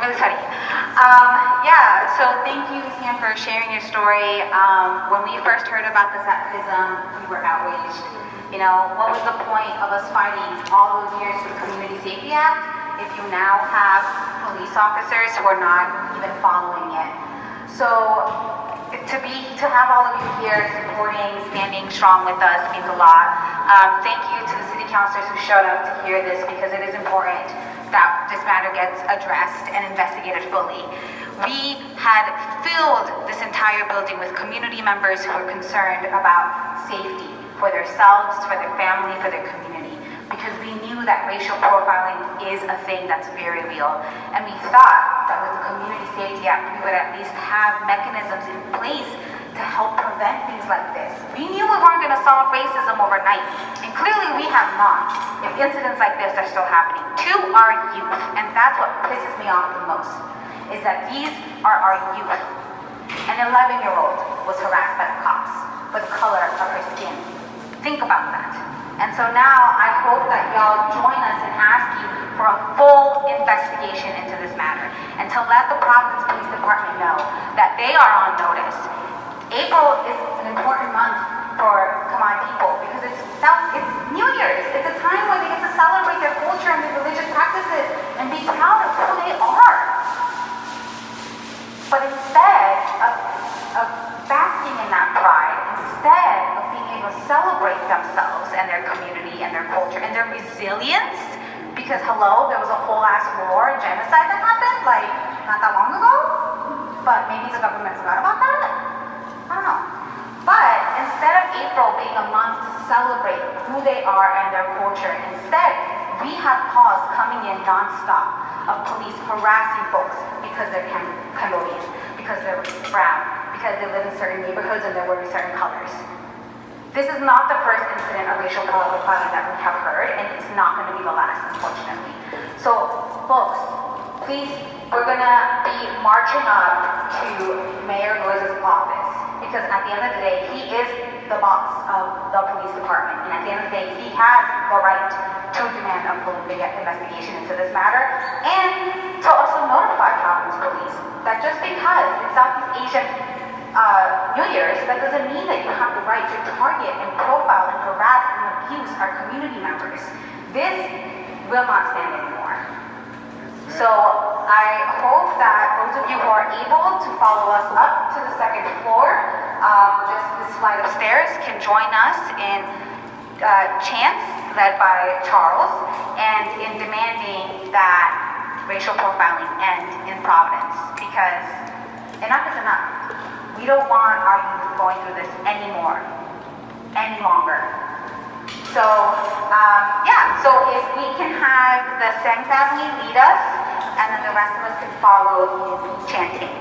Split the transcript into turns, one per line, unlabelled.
really sorry. Yeah, so thank you, Sam, for sharing your story. When we first heard about this at PrYSM, we were outraged. You know, what was the point of us fighting all those years for the Community Safety Act if you now have police officers who are not even following it? So to have all of you here supporting, standing strong with us means a lot. Thank you to the city councilors who showed up to hear this, because it is important that this matter gets addressed and investigated fully. We had filled this entire building with community members who were concerned about safety for themselves, for their family, for their community, because we knew that racial profiling is a thing that's very real. And we thought that with the Community Safety Act, we would at least have mechanisms in place to help prevent things like this. We knew we weren't going to solve racism overnight, and clearly we have not, if incidents like this are still happening to our youth. And that's what pisses me off the most, is that these are our youth. An 11-year-old was harassed by the cops for the color of her skin. Think about that. And so now I hope that y'all join us in asking for a full investigation into this matter, and to let the Providence Police Department know that they are on notice. April is an important month for Khmer people, because it's New Year's. It's a time when they get to celebrate their culture and their religious practices and be proud of who they are. But instead of basking in that pride, instead of being able to celebrate themselves and their community and their culture and their resilience, because hello, there was a whole ass war and genocide that happened like not that long ago, but maybe the government forgot about that? I don't know. But instead of April being a month to celebrate who they are and their culture, instead we have calls coming in nonstop of police harassing folks because they're Cambodian, because they're brown, because they live in certain neighborhoods and they're wearing certain colors. This is not the first incident of racial profiling that we have heard, and it's not going to be the last, unfortunately. So, folks, please, we're going to be marching up to Mayor Loiz's office, because at the end of the day, he is the boss of the police department, and at the end of the day, he has the right to demand a full investigation into this matter, and to also notify Providence Police that just because it's Southeast Asian New Year's, that doesn't mean that you have the right to target and profile and harass and abuse our community members. This will not stand anymore. So I hope that those of you who are able to follow us up to the second floor, just this flight of stairs, can join us in chants led by Charles, and in demanding that racial profiling end in Providence, because enough is enough. We don't want our youth going through this anymore, any longer. So, yeah, so if we can have the Sang family lead us, and then the rest of us can follow in chanting.